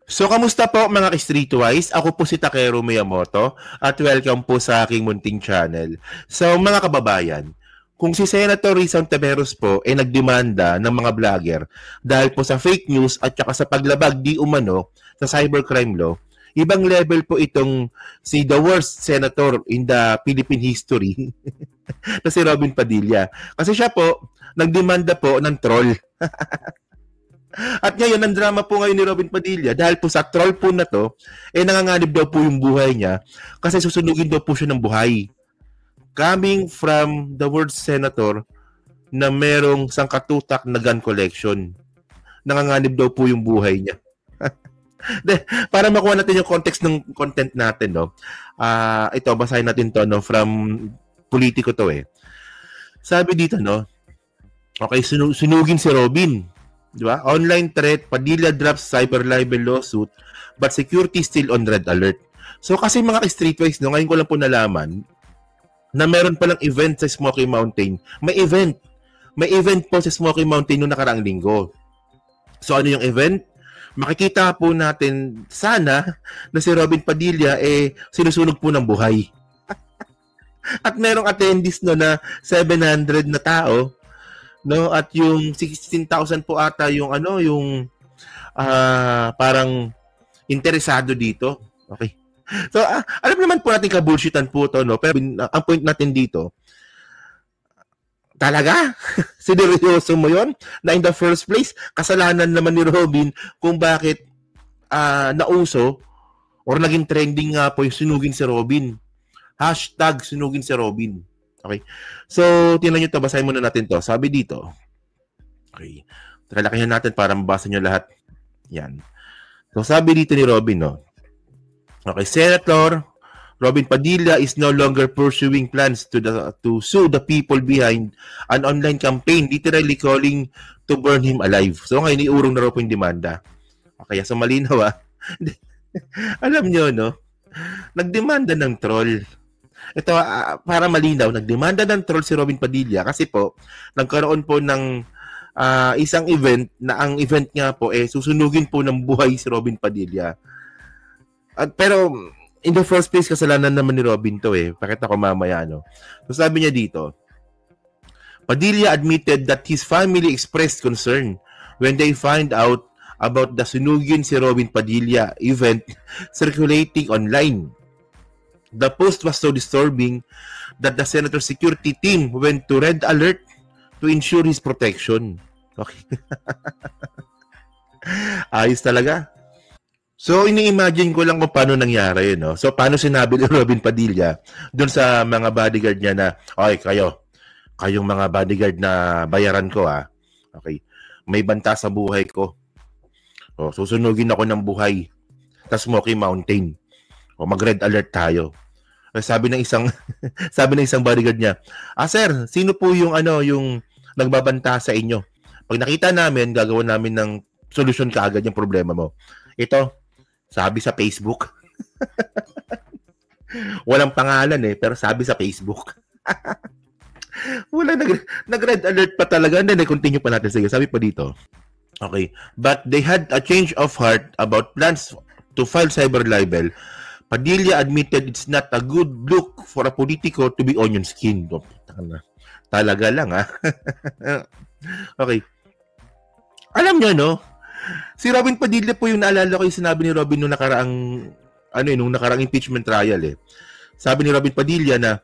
So, kamusta po mga ka-Streetwise? Ako po si Takeru Miyamoto at welcome po sa aking munting channel. So, mga kababayan, kung si Senator Rizal Taveros po ay nagdemanda ng mga vlogger dahil po sa fake news at saka sa paglabag di umano sa cybercrime law, ibang level po itong si the worst senator in the Philippine history na si Robin Padilla. Kasi siya po, nagdemanda po ng troll. At ngayon, ang drama po ngayon ni Robin Padilla, dahil po sa troll po na to, nanganganib daw po yung buhay niya kasi susunugin daw po siya ng buhay. Coming from the word senator na merong sangkatutak na gun collection. Nanganganib daw po yung buhay niya. Para makuha natin yung context ng content natin, no? Ito, basahin natin to, no? From Politico to, eh. Sabi dito, no? Okay, sunugin si Robin. Diba? Online threat, Padilla drops cyber libel lawsuit, but security still on red alert. So kasi mga streetwise, no, ngayon ko lang po nalaman na meron palang event sa Smoky Mountain. May event po sa Smoky Mountain noong nakaraang linggo. So ano yung event? Makikita po natin sana na si Robin Padilla sinusunog po ng buhay. At merong attendees no na 700 na tao, no, at yung 16,000 po ata yung parang interesado dito. Okay. So alam naman po natin ka-bullshitan po to, no, pero ang point natin dito, talaga seryoso mo yon na in the first place kasalanan naman ni Robin kung bakit nauso or naging trending nga po yung sunugin si Robin. Hashtag sunugin si Robin. Okay. So, tingnan nyo ito. Basahin muna natin to. Sabi dito. Okay. Kalakihan natin para mabasa nyo lahat. Yan. So, sabi dito ni Robin, no? Okay. Senator Robin Padilla is no longer pursuing plans to sue the people behind an online campaign, literally calling to burn him alive. So, ngayon, iurong na raw po yung demanda. Okay. So, malinaw, Alam nyo, no? Nagdemanda ng troll. Ito, para malinaw, nagdemanda ng troll si Robin Padilla kasi po, nagkaroon po ng isang event na ang event nga po, susunugin po ng buhay si Robin Padilla. Pero, in the first place, kasalanan naman ni Robin to, Pakita ko mamaya, no? So, sabi niya dito, Padilla admitted that his family expressed concern when they find out about the sunugin si Robin Padilla event circulating online. The post was so disturbing that the senator's security team went to red alert to ensure his protection. Okay. Ayos talaga. So, ini-imagine ko lang kung paano nangyari, no? So, paano sinabi ni Robin Padilla doon sa mga bodyguard niya na, okay, kayong mga bodyguard na bayaran ko, Okay. May banta sa buhay ko. O, susunugin ako ng buhay sa Smoky Mountain. O, mag-red alert tayo. Sabi ng isang bodyguard niya, sir, sino po yung nagbabanta sa inyo? Pag nakita namin, gagawin namin ng solusyon kaagad yung problema mo. Ito, sabi sa Facebook. Walang pangalan pero sabi sa Facebook. Wala, nag-red alert pa talaga. And then, continue pa natin. Sige, sabi pa dito. Okay. But they had a change of heart about plans to file cyber libel. Padilla admitted it's not a good look for a politico to be onion skinned. Talaga lang, Okay. Alam niyo, no? Si Robin Padilla po yung naalala ko yung sinabi ni Robin nung nakaraang impeachment trial, Sabi ni Robin Padilla na,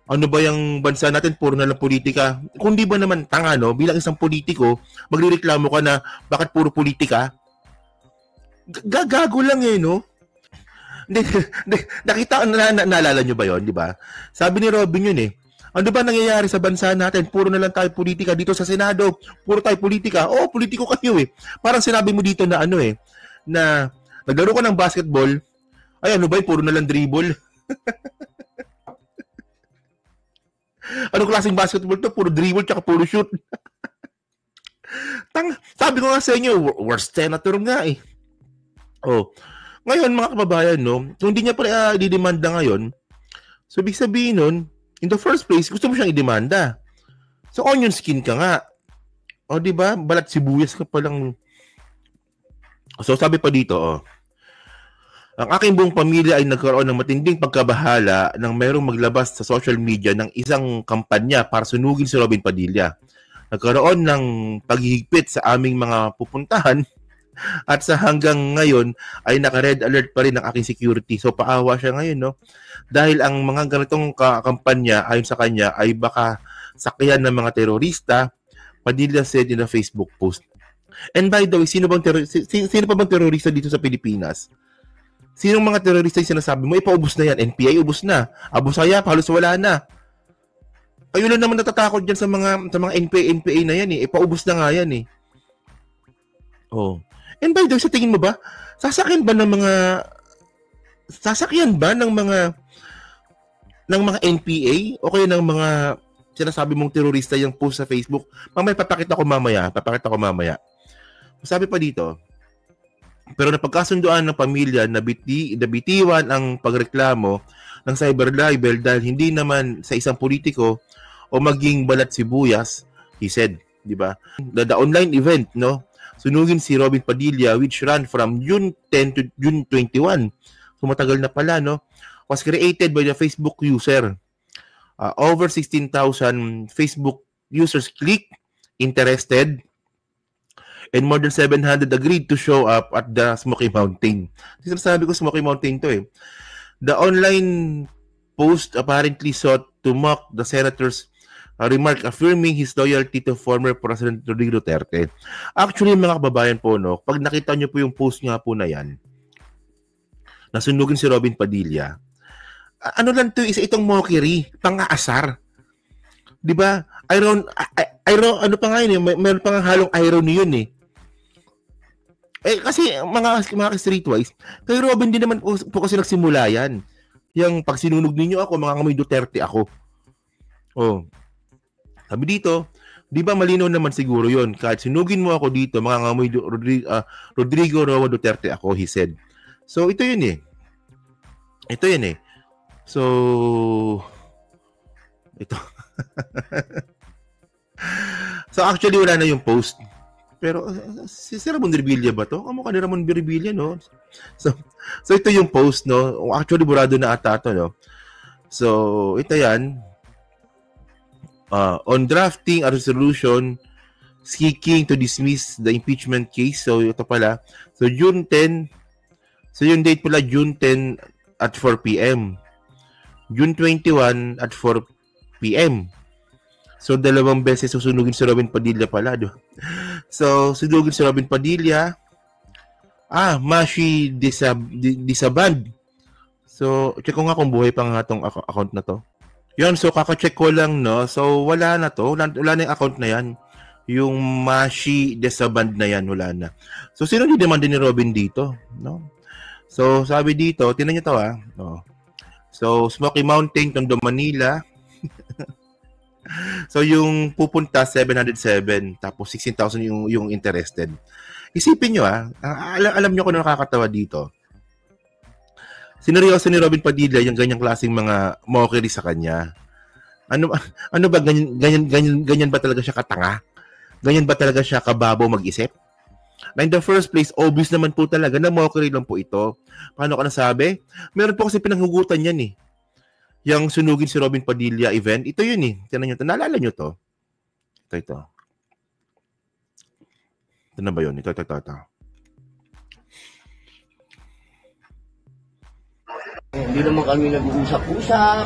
ano ba yung bansa natin, puro na lang politika. Kung di ba naman tanga, no? Bilang isang politiko, magrereklamo ka na, bakit puro politika? Gago lang no? Nakita, naalala nyo ba yon, di ba? Sabi ni Robin yun ano ba nangyayari sa bansa natin? Puro na lang tayo politika dito sa Senado. Puro tayo politika. Oo, politiko kayo Parang sinabi mo dito na na naglaro ka ng basketball. Ay, ano ba yun? Puro na lang dribble. Anong klaseng basketball to? Puro dribble tsaka puro shoot. Sabi ko nga sa inyo, worst senator nga Oh. Ngayon, mga kababayan, no, kung hindi niya pa didemanda ngayon, so ibig sabihin nun, in the first place, gusto mo siyang idemanda. So, onion skin ka nga. O, di ba? Balat sibuyas ka palang. So, sabi pa dito, Ang aking buong pamilya ay nagkaroon ng matinding pagkabahala nang mayroong maglabas sa social media ng isang kampanya para sunugin si Robin Padilla. Nagkaroon ng paghihigpit sa aming mga pupuntahan at sa hanggang ngayon ay naka-red alert pa rin ang aking security. So paawa siya ngayon, no? Dahil ang mga ganitong kampanya ayon sa kanya ay baka sakyan ng mga terorista, Padilla said in a Facebook post. And by the way, sino pa bang terorista dito sa Pilipinas? Sinong mga terorista yung sinasabi mo? Ipaubos na yan. NPA, ubos na. Abu Sayyaf, halos wala na. Kayo lang naman natatakot dyan sa mga NPA na yan eh. Ipaubos na nga yan eh. Oh. And by the way, sa tingin mo ba, sasakyan ba ng mga NPA o kaya ng mga sinasabi mong terorista yung post sa Facebook? Papakita ko mamaya. Sabi pa dito, pero napagkasunduan ng pamilya na bitiwan ang pagreklamo ng cyber libel dahil hindi naman sa isang politiko o maging balat sibuyas, he said, di ba? The online event, no? Sunugin si Robin Padilla, which ran from June 10 to June 21. So matagal na pala, no? Was created by the Facebook user. Over 16,000 Facebook users clicked, interested, and more than 700 agreed to show up at the Smoky Mountain. Sinasabi ko Smoky Mountain to eh. The online post apparently sought to mock the senator's remark affirming his loyalty to former President Rodrigo Duterte. Actually, mga kababayan po, no, pag nakita nyo po yung post nga po na yan, nasunugin si Robin Padilla, ano lang to, isa itong mockery, pang-aasar. Di ba? Ano pa nga yun eh, mayroon pa nga halong irony yun eh. Kasi mga streetwise, kay Robin din naman po kasi nagsimula yan. Yung pag sinunog ninyo ako, mga ngamoy Duterte ako. Oh. Sabi dito, di ba malinaw naman siguro yun? Kahit sinugin mo ako dito, mga ngamoy Rodrigo Roa Duterte ako, he said. So, ito yun eh. So, ito. So, actually, wala na yung post. Pero si Ramon Revilla ba to? Kamukha ni Ramon Revilla, no? So ito yung post, no? Actually, burado na ata to, no? So, ito yan. On drafting a resolution seeking to dismiss the impeachment case. So, ito pala. So, June 10. So, yung date pala, June 10 at 4 p.m. June 21 at 4 p.m. So, dalawang beses susunugin si Robin Padilla pala. So, sunugin si Robin Padilla. Mashi disaband. So, check ko nga kung buhay pa nga itong account na to. Yun, so kaka-check ko lang, no? So, wala na to. Wala na yung account na yan. Yung Mashi disaband na yan, wala na. So, sino dinemand ni Robin dito? No? So, sabi dito, tinan nyo to No? So, Smoky Mountain, Tondo, Manila. So, yung pupunta, 707. Tapos, 16,000 yung interested. Isipin nyo, alam nyo kung nakakatawa dito. Sineryoso ni Robin Padilla yung ganyang klaseng mga mockery sa kanya. Ano ba, ganyan ba talaga siya katanga? Ganyan ba talaga siya kababaw mag-isip? Na in the first place, obvious naman po talaga na mockery lang po ito. Paano ka nasabi? Meron po kasi pinanghugutan yan eh. Yung sunugin si Robin Padilla event, ito yun eh. Tinan nyo ito. Naalala nyo to? Ito. Ito na ba yun? Ito. Hindi naman kami nag-uusap-usap,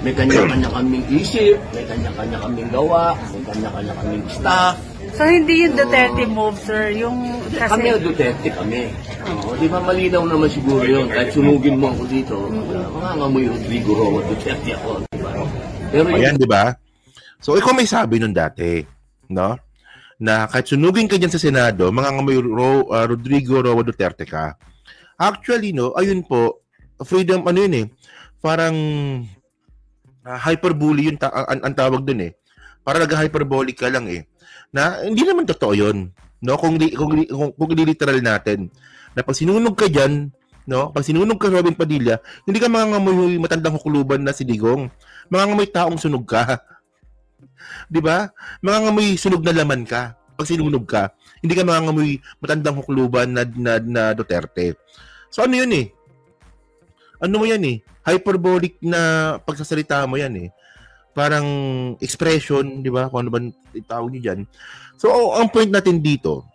may kanya-kanya kaming isip, may kanya-kanya kaming gawa, may kanya-kanya kaming staff. So, hindi yung Duterte move, sir? Yung kasi... Kami ang Duterte kami. Di ba malinaw naman siguro yun, kahit sunugin mo ako dito, mga ngamoy Rodrigo Roa Duterte ako. Diba? Pero ayan, di ba? So, ikaw may sabi nun dati, no? Na kahit sunugin ka dyan sa Senado, mga ngamoy Rodrigo Roa Duterte ka. Actually, no, ayun po, freedom, ano yun eh, parang hyperbole yun, ang tawag dun eh. Para nag-hyperbolic ka lang eh. Na hindi naman totoo yun. No? Kung literal natin. Na pag sinunog ka dyan, no? Pag sinunog ka Robin Padilla, hindi ka mangangamoy matandang hukuluban na si Digong. Mangangamoy taong sunog ka. Di ba? Mangangamoy sunog na laman ka. Pag sinunog ka, hindi ka mangangamoy matandang hukuluban na Duterte. So ano yun eh? Ano mo yan eh? Hyperbolic na pagsasalita mo yan eh. Parang expression, di ba? Kung ano ba itawag niyo dyan. So, ang point natin dito,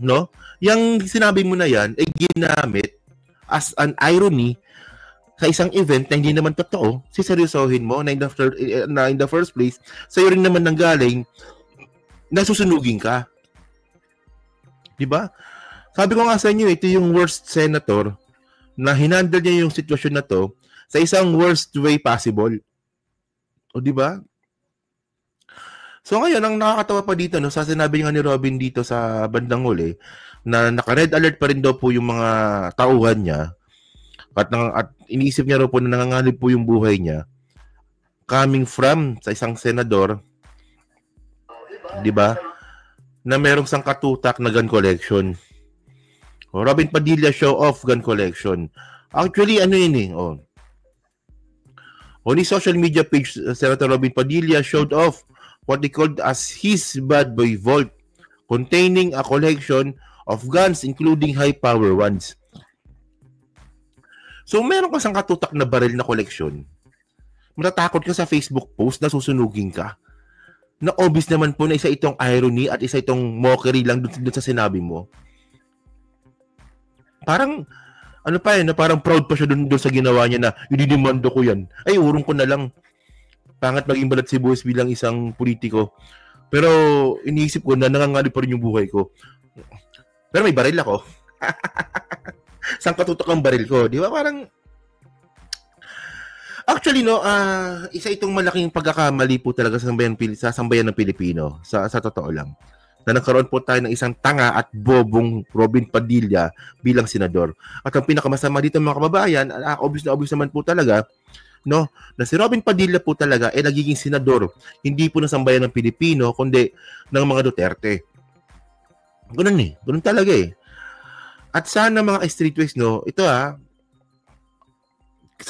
no? Yung sinabi mo na yan, ay ginamit as an irony sa isang event na hindi naman totoo, siseryosohin mo na in the first place, sa'yo rin naman nanggaling na susunugin ka. Di ba? Sabi ko nga sa inyo, ito yung worst senator na hinandle niya yung sitwasyon na to sa isang worst way possible. O di ba? So ngayon, ang nakakatawa pa dito, no, sa sinabi nga ni Robin dito sa bandang huli, na naka-red alert pa rin daw po yung mga tauhan niya, at iniisip niya raw po na nanganganib po yung buhay niya, coming from sa isang senador, di ba, na merong sangkatutak na gun collection. O, Robin Padilla show off gun collection. Actually, ano yun eh, on his social media page, Senator Robin Padilla showed off what he called as his bad boy vault, containing a collection of guns, including high-power ones. So, meron ka sang katutak na baril na koleksyon. Matatakot ka sa Facebook post na susunugin ka. Na obvious naman po na isa itong irony at isa itong mockery lang dun sa sinabi mo. Parang, ano pa na parang proud pa siya dun sa ginawa niya na ididimando ko yan. Ay, urong ko na lang. Pangat maging balat si Boys bilang isang politiko. Pero, iniisip ko na nangangalip pa rin yung buhay ko. Pero may baril ako. Saan katutok ang baril ko? Di ba? Parang, actually, no, isa itong malaking pagkakamali po talaga sa sambayan ng Pilipino. Sa totoo lang. Na nagkaroon po tayo ng isang tanga at bobong Robin Padilla bilang senador. At ang pinakamasama dito mga kababayan, obvious naman po talaga, no, na si Robin Padilla po talaga ay nagiging senador. Hindi po ng sambayan ng Pilipino, kundi ng mga Duterte. Ganun eh. Ganun talaga eh. At sana mga streetways, no, ito sa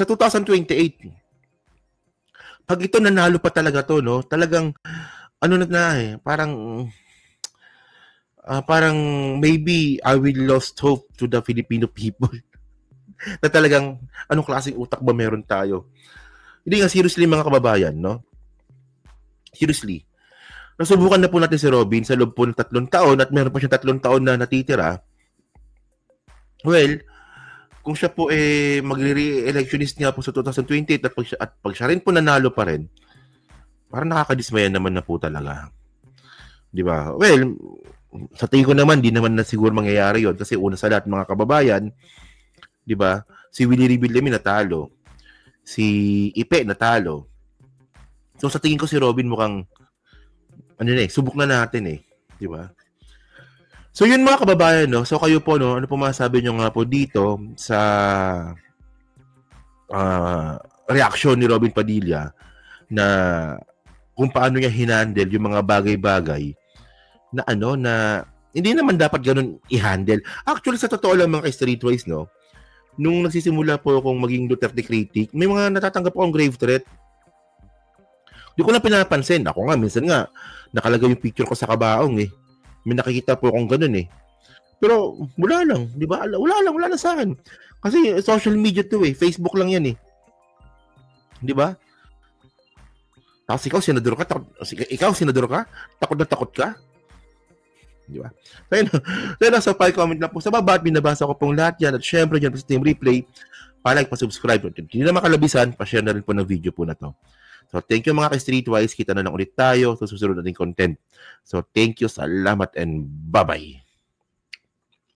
2028, pag ito nanalo pa talaga to, no, talagang, ano parang maybe I will lost hope to the Filipino people. Na talagang, anong klaseng utak ba meron tayo? Hindi nga, seriously mga kababayan, no? Seriously. Nasubukan na po natin si Robin sa loob po ng 3 taon at meron pa siya 3 taon na natitira. Well, kung siya po magre-re-electionist niya po sa 2028 at pag siya rin po nanalo pa rin, parang nakakadismaya naman na po talaga. Di ba? Well, sa tingin ko naman, di naman na siguro mangyayari yon kasi una sa lahat mga kababayan, di ba? Si Willie Revillame natalo. Si Ipe natalo. So sa tingin ko si Robin mukhang subok na natin di ba? So yun mga kababayan, no. So kayo po, no, ano po masasabi niyo nga po dito sa reaksyon ni Robin Padilla na kung paano niya hinandle yung mga bagay-bagay na na hindi naman dapat ganun i-handle. Actually sa totoo lang mga streetwise, no, nung nagsisimula po akong maging Duterte critic, may mga natatanggap akong grave threat. Di ko na pinapansin. Ako nga, minsan nga, nakalagay yung picture ko sa kabaong May nakikita po akong ganun Pero, wala lang. Di ba? Wala lang sa akin. Kasi social media to Facebook lang yan Di ba? Tapos ikaw, senador ka? Takot na takot ka? Di ba? So, nasa comment na po sa baba at binabasa ko pong lahat yan. At syempre, dyan po sa Team Replay, pa-like, pa-subscribe. Hindi na makalabisan, pa-share na rin po ng video po na to. So, thank you mga ka-Streetwise. Kita na lang ulit tayo sa susunod nating content. So, thank you. Salamat and bye-bye.